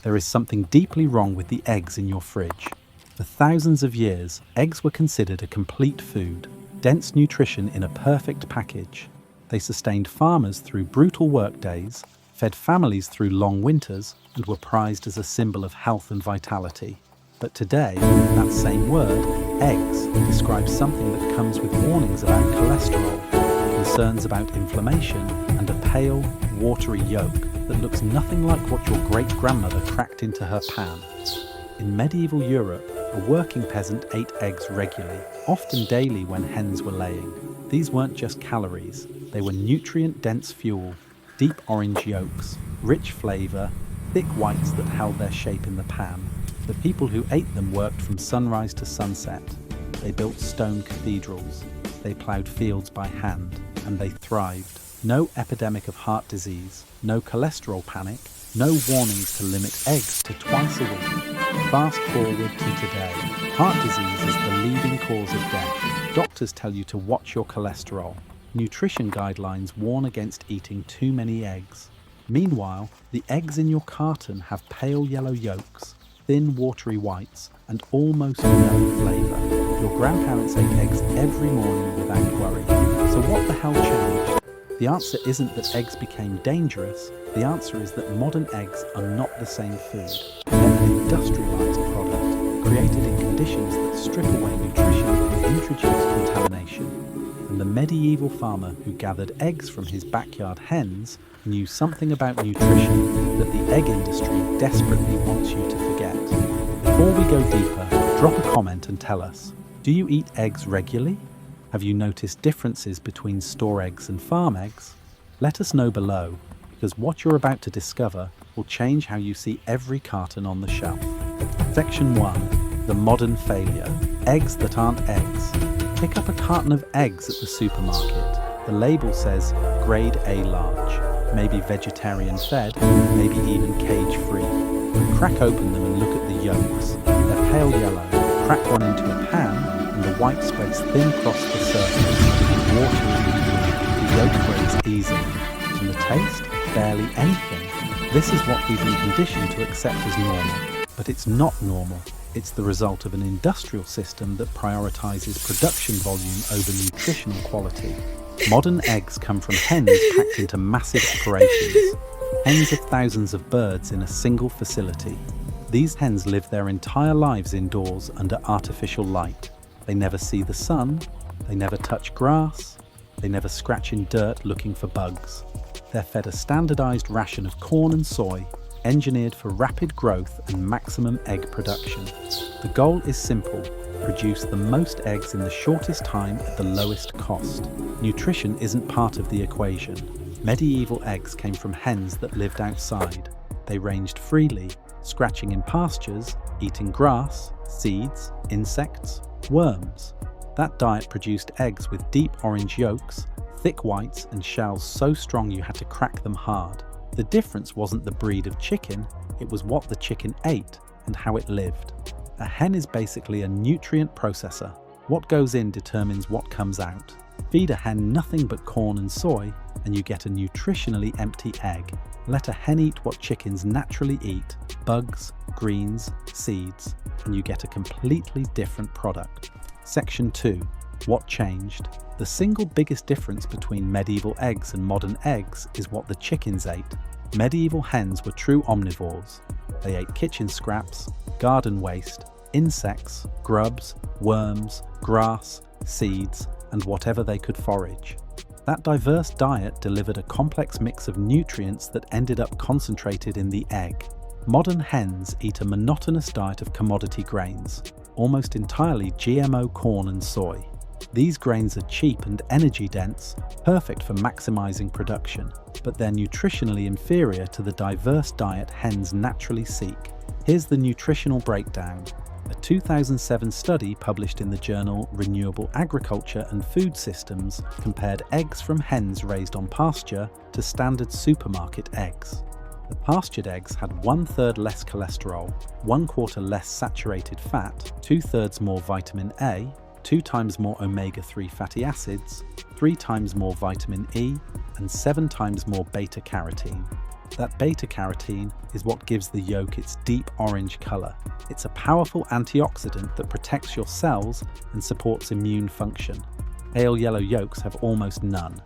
there is something deeply wrong with the eggs in your fridge. For thousands of years, eggs were considered a complete food, dense nutrition in a perfect package. They sustained farmers through brutal workdays, fed families through long winters, and were prized as a symbol of health and vitality. But today, that same word, eggs, describes something that comes with warnings about cholesterol, concerns about inflammation, and a pale, watery yolk that looks nothing like what your great-grandmother cracked into her pan. In medieval Europe, a working peasant ate eggs regularly, often daily when hens were laying. These weren't just calories, they were nutrient-dense fuel, deep orange yolks, rich flavour, thick whites that held their shape in the pan. The people who ate them worked from sunrise to sunset. They built stone cathedrals, they ploughed fields by hand, and they thrived. No epidemic of heart disease, no cholesterol panic, no warnings to limit eggs to twice a week. Fast forward to today. Heart disease is the leading cause of death. Doctors tell you to watch your cholesterol. Nutrition guidelines warn against eating too many eggs. Meanwhile, the eggs in your carton have pale yellow yolks, thin watery whites, and almost no flavour. Your grandparents ate eggs every morning without worry. So what the hell changed? The answer isn't that eggs became dangerous. The answer is that modern eggs are not the same food. They're an industrialised product, created in conditions that strip away nutrition and introduce contamination. And the medieval farmer who gathered eggs from his backyard hens knew something about nutrition that the egg industry desperately wants you to forget. Before we go deeper, drop a comment and tell us, do you eat eggs regularly? Have you noticed differences between store eggs and farm eggs? Let us know below, because what you're about to discover will change how you see every carton on the shelf. Section 1. The modern failure. Eggs that aren't eggs. Pick up a carton of eggs at the supermarket. The label says grade A large, maybe vegetarian fed, maybe even cage-free. But crack open them and look at the yolks. They're pale yellow. Crack one into a pan, and the white spreads thin across the surface. Water is liquid. The yolk breaks easily. And the taste? Barely anything. This is what we've been conditioned to accept as normal. But it's not normal. It's the result of an industrial system that prioritizes production volume over nutritional quality. Modern eggs come from hens packed into massive operations. Hens of thousands of birds in a single facility. These hens live their entire lives indoors under artificial light. They never see the sun, they never touch grass, they never scratch in dirt looking for bugs. They're fed a standardized ration of corn and soy, engineered for rapid growth and maximum egg production. The goal is simple: produce the most eggs in the shortest time at the lowest cost. Nutrition isn't part of the equation. Medieval eggs came from hens that lived outside. They ranged freely, scratching in pastures, eating grass, seeds, insects, worms. That diet produced eggs with deep orange yolks, thick whites, and shells so strong you had to crack them hard. The difference wasn't the breed of chicken, it was what the chicken ate and how it lived. A hen is basically a nutrient processor. What goes in determines what comes out. Feed a hen nothing but corn and soy, and you get a nutritionally empty egg. Let a hen eat what chickens naturally eat, bugs, greens, seeds, and you get a completely different product. Section 2. What changed? The single biggest difference between medieval eggs and modern eggs is what the chickens ate. Medieval hens were true omnivores. They ate kitchen scraps, garden waste, insects, grubs, worms, grass, seeds, and whatever they could forage. That diverse diet delivered a complex mix of nutrients that ended up concentrated in the egg. Modern hens eat a monotonous diet of commodity grains, almost entirely GMO corn and soy. These grains are cheap and energy-dense, perfect for maximizing production, but they're nutritionally inferior to the diverse diet hens naturally seek. Here's the nutritional breakdown. A 2007 study published in the journal Renewable Agriculture and Food Systems compared eggs from hens raised on pasture to standard supermarket eggs. The pastured eggs had 1/3 less cholesterol, 1/4 less saturated fat, 2/3 more vitamin A, 2 times more omega-3 fatty acids, 3 times more vitamin E, and 7 times more beta-carotene. That beta-carotene is what gives the yolk its deep orange color. It's a powerful antioxidant that protects your cells and supports immune function. Pale yellow yolks have almost none.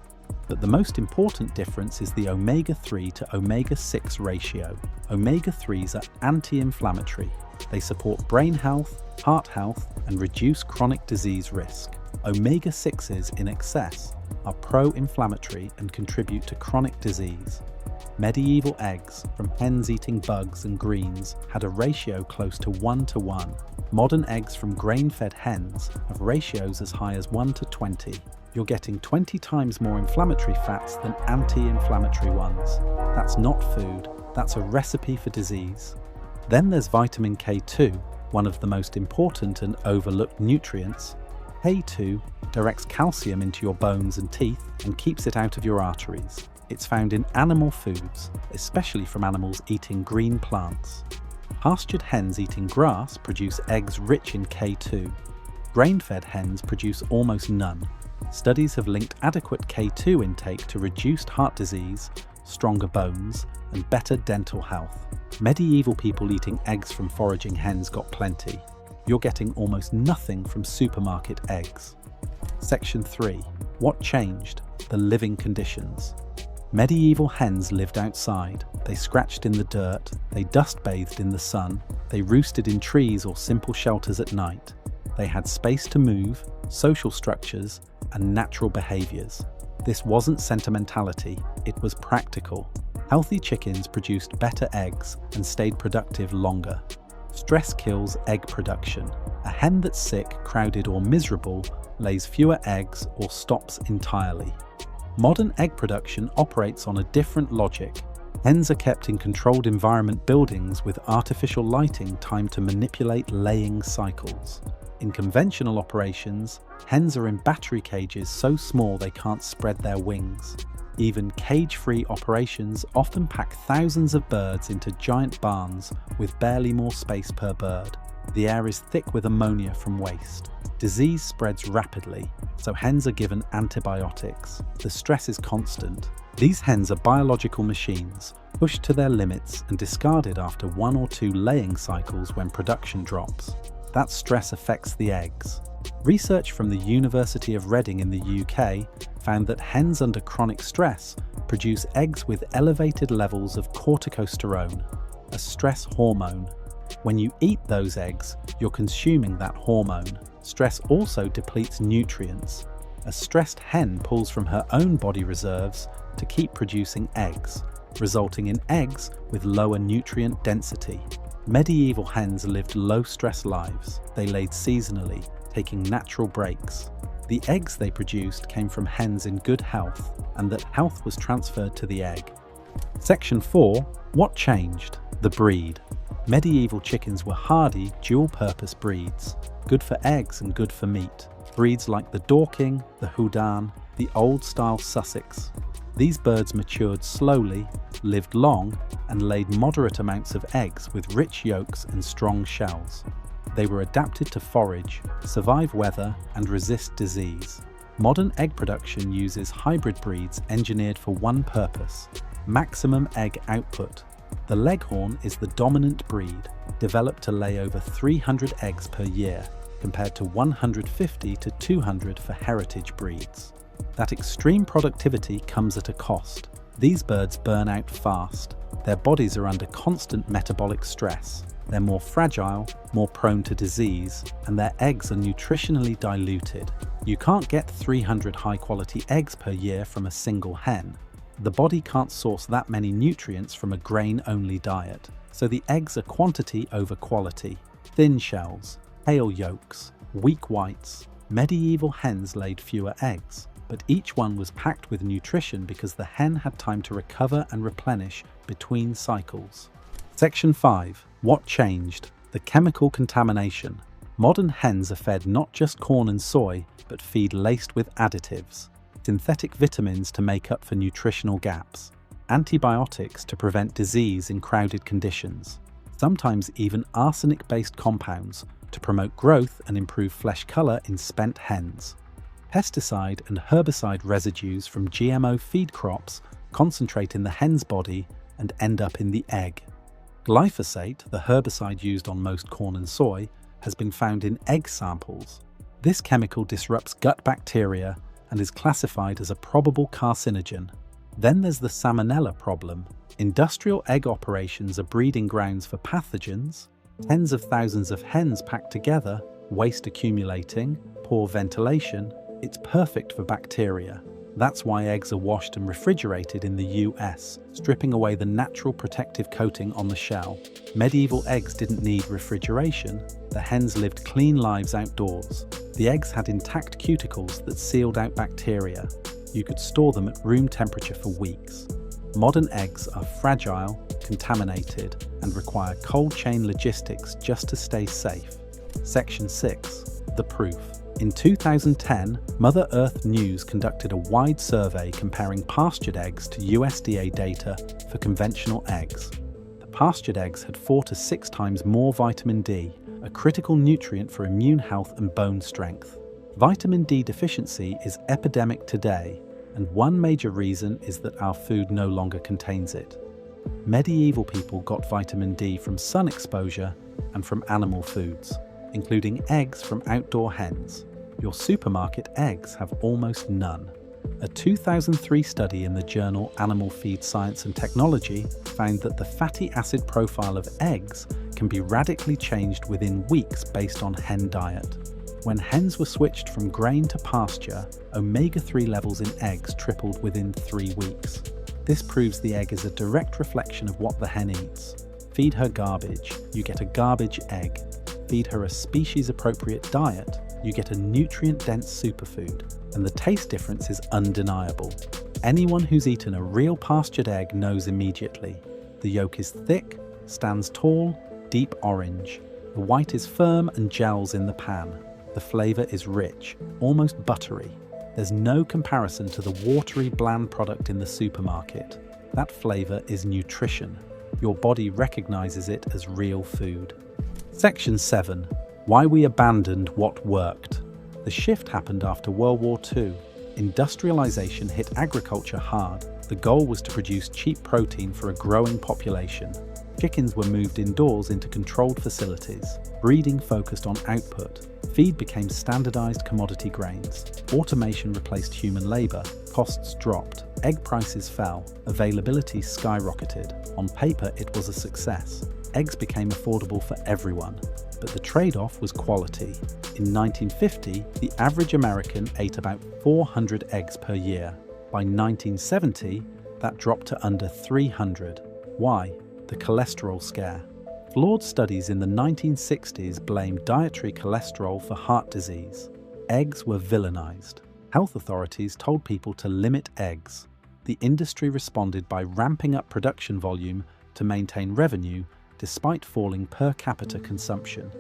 But the most important difference is the omega-3 to omega-6 ratio. Omega-3s are anti-inflammatory. They support brain health, heart health, and reduce chronic disease risk. Omega-6s in excess are pro-inflammatory and contribute to chronic disease. Medieval eggs from hens eating bugs and greens had a ratio close to 1:1. Modern eggs from grain-fed hens have ratios as high as 1:20. You're getting 20 times more inflammatory fats than anti-inflammatory ones. That's not food, that's a recipe for disease. Then there's vitamin K2, one of the most important and overlooked nutrients. K2 directs calcium into your bones and teeth and keeps it out of your arteries. It's found in animal foods, especially from animals eating green plants. Pastured hens eating grass produce eggs rich in K2. Grain-fed hens produce almost none. Studies have linked adequate K2 intake to reduced heart disease, stronger bones, and better dental health. Medieval people eating eggs from foraging hens got plenty. You're getting almost nothing from supermarket eggs. Section 3. What changed? The living conditions. Medieval hens lived outside. They scratched in the dirt, they dust-bathed in the sun, they roosted in trees or simple shelters at night. They had space to move, social structures, and natural behaviors. This wasn't sentimentality, it was practical. Healthy chickens produced better eggs and stayed productive longer. Stress kills egg production. A hen that's sick, crowded, or miserable lays fewer eggs or stops entirely. Modern egg production operates on a different logic. Hens are kept in controlled environment buildings with artificial lighting timed to manipulate laying cycles. In conventional operations, hens are in battery cages so small they can't spread their wings. Even cage-free operations often pack thousands of birds into giant barns with barely more space per bird. The air is thick with ammonia from waste. Disease spreads rapidly, so hens are given antibiotics. The stress is constant. These hens are biological machines, pushed to their limits and discarded after 1 or 2 laying cycles when production drops. That stress affects the eggs. Research from the University of Reading in the UK found that hens under chronic stress produce eggs with elevated levels of corticosterone, a stress hormone. When you eat those eggs, you're consuming that hormone. Stress also depletes nutrients. A stressed hen pulls from her own body reserves to keep producing eggs, resulting in eggs with lower nutrient density. Medieval hens lived low-stress lives. They laid seasonally, taking natural breaks. The eggs they produced came from hens in good health, and that health was transferred to the egg. Section 4. What changed? The breed. Medieval chickens were hardy, dual-purpose breeds, good for eggs and good for meat. Breeds like the Dorking, the Houdan, the old-style Sussex. These birds matured slowly, lived long, and laid moderate amounts of eggs with rich yolks and strong shells. They were adapted to forage, survive weather, and resist disease. Modern egg production uses hybrid breeds engineered for one purpose: maximum egg output. The Leghorn is the dominant breed, developed to lay over 300 eggs per year, compared to 150 to 200 for heritage breeds. That extreme productivity comes at a cost. These birds burn out fast. Their bodies are under constant metabolic stress. They're more fragile, more prone to disease, and their eggs are nutritionally diluted. You can't get 300 high-quality eggs per year from a single hen. The body can't source that many nutrients from a grain-only diet, so the eggs are quantity over quality. Thin shells, pale yolks, weak whites. Medieval hens laid fewer eggs, but each one was packed with nutrition because the hen had time to recover and replenish between cycles. Section 5. What changed? The chemical contamination. Modern hens are fed not just corn and soy, but feed laced with additives. Synthetic vitamins to make up for nutritional gaps. Antibiotics to prevent disease in crowded conditions. Sometimes even arsenic-based compounds to promote growth and improve flesh color in spent hens. Pesticide and herbicide residues from GMO feed crops concentrate in the hen's body and end up in the egg. Glyphosate, the herbicide used on most corn and soy, has been found in egg samples. This chemical disrupts gut bacteria and is classified as a probable carcinogen. Then there's the salmonella problem. Industrial egg operations are breeding grounds for pathogens, tens of thousands of hens packed together, waste accumulating, poor ventilation. It's perfect for bacteria. That's why eggs are washed and refrigerated in the US, stripping away the natural protective coating on the shell. Medieval eggs didn't need refrigeration. The hens lived clean lives outdoors. The eggs had intact cuticles that sealed out bacteria. You could store them at room temperature for weeks. Modern eggs are fragile, contaminated, and require cold chain logistics just to stay safe. Section 6. The proof. In 2010, Mother Earth News conducted a wide survey comparing pastured eggs to USDA data for conventional eggs. The pastured eggs had 4 to 6 times more vitamin D, a critical nutrient for immune health and bone strength. Vitamin D deficiency is epidemic today, and one major reason is that our food no longer contains it. Medieval people got vitamin D from sun exposure and from animal foods, including eggs from outdoor hens. Your supermarket eggs have almost none. A 2003 study in the journal Animal Feed Science and Technology found that the fatty acid profile of eggs can be radically changed within weeks based on hen diet. When hens were switched from grain to pasture, omega-3 levels in eggs tripled within 3 weeks. This proves the egg is a direct reflection of what the hen eats. Feed her garbage, you get a garbage egg. Feed her a species-appropriate diet, you get a nutrient-dense superfood, and the taste difference is undeniable. Anyone who's eaten a real pastured egg knows immediately. The yolk is thick, stands tall, deep orange. The white is firm and gels in the pan. The flavour is rich, almost buttery. There's no comparison to the watery, bland product in the supermarket. That flavour is nutrition. Your body recognises it as real food. Section 7. Why we abandoned what worked. The shift happened after World War II. Industrialization hit agriculture hard. The goal was to produce cheap protein for a growing population. Chickens were moved indoors into controlled facilities. Breeding focused on output. Feed became standardized commodity grains. Automation replaced human labor. Costs dropped. Egg prices fell. Availability skyrocketed. On paper, it was a success. Eggs became affordable for everyone. But the trade-off was quality. In 1950, the average American ate about 400 eggs per year. By 1970, that dropped to under 300. Why? The cholesterol scare. Flawed studies in the 1960s blamed dietary cholesterol for heart disease. Eggs were villainized. Health authorities told people to limit eggs. The industry responded by ramping up production volume to maintain revenue despite falling per capita consumption.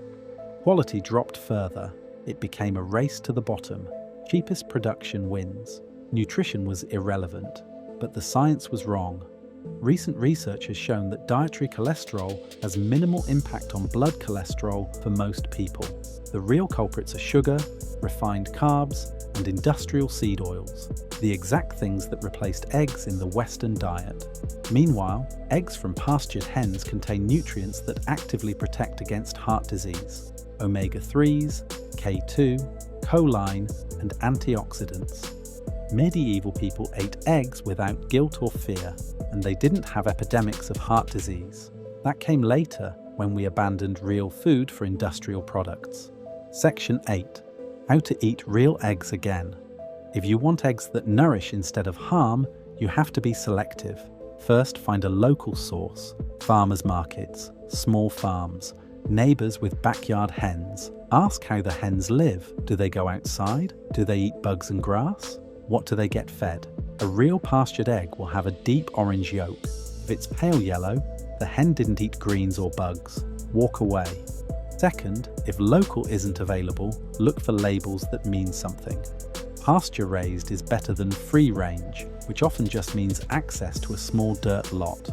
Quality dropped further. It became a race to the bottom. Cheapest production wins. Nutrition was irrelevant, but the science was wrong. Recent research has shown that dietary cholesterol has minimal impact on blood cholesterol for most people. The real culprits are sugar, refined carbs, and industrial seed oils, the exact things that replaced eggs in the Western diet. Meanwhile, eggs from pastured hens contain nutrients that actively protect against heart disease, omega-3s, K2, choline, and antioxidants. Medieval people ate eggs without guilt or fear, and they didn't have epidemics of heart disease. That came later when we abandoned real food for industrial products. Section 8. How to eat real eggs again. If you want eggs that nourish instead of harm, you have to be selective. First, find a local source. Farmers markets, small farms, neighbours with backyard hens. Ask how the hens live. Do they go outside? Do they eat bugs and grass? What do they get fed? A real pastured egg will have a deep orange yolk. If it's pale yellow, the hen didn't eat greens or bugs. Walk away. Second, if local isn't available, look for labels that mean something. Pasture-raised is better than free-range, which often just means access to a small dirt lot.